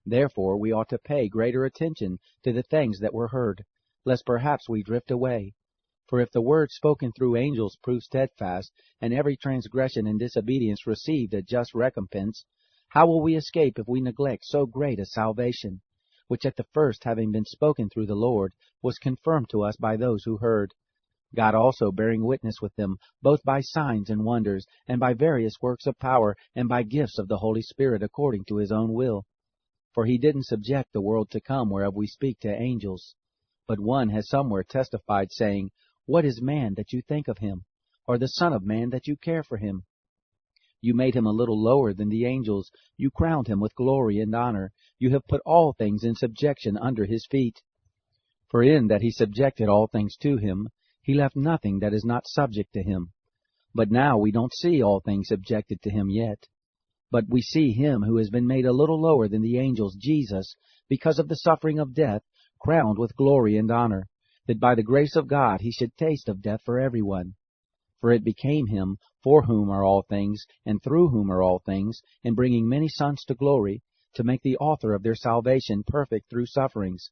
Therefore we ought to pay greater attention to the things that were heard, lest perhaps we drift away. For if the word spoken through angels proved steadfast, and every transgression and disobedience received a just recompense, how will we escape if we neglect so great a salvation, which at the first having been spoken through the Lord, was confirmed to us by those who heard? God also bearing witness with them, both by signs and wonders, and by various works of power, and by gifts of the Holy Spirit according to his own will. For he didn't subject the world to come whereof we speak to angels. But one has somewhere testified, saying, What is man that you think of him? Or the Son of Man that you care for him? You made him a little lower than the angels. You crowned him with glory and honor. You have put all things in subjection under his feet. For in that he subjected all things to him, he left nothing that is not subject to him. But now we don't see all things subjected to him yet. But we see him who has been made a little lower than the angels, Jesus, because of the suffering of death, crowned with glory and honor, that by the grace of God he should taste of death for everyone. For it became him, for whom are all things, and through whom are all things, in bringing many sons to glory, to make the author of their salvation perfect through sufferings.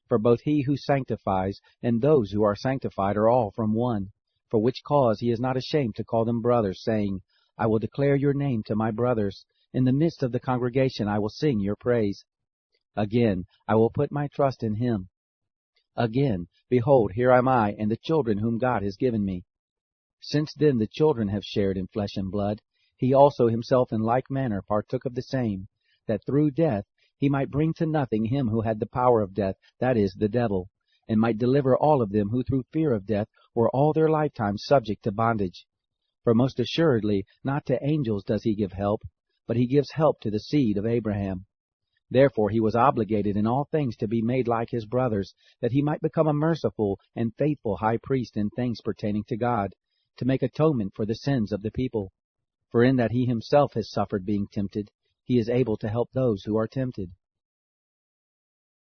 For both he who sanctifies and those who are sanctified are all from one, for which cause he is not ashamed to call them brothers, saying, I will declare your name to my brothers. In the midst of the congregation I will sing your praise. Again, I will put my trust in him. Again, behold, here am I, and the children whom God has given me. Since then the children have shared in flesh and blood, he also himself in like manner partook of the same, that through death he might bring to nothing him who had the power of death, that is, the devil, and might deliver all of them who through fear of death were all their lifetime subject to bondage. For most assuredly not to angels does he give help, but he gives help to the seed of Abraham. Therefore he was obligated in all things to be made like his brothers, that he might become a merciful and faithful high priest in things pertaining to God, to make atonement for the sins of the people. For in that he himself has suffered being tempted, he is able to help those who are tempted.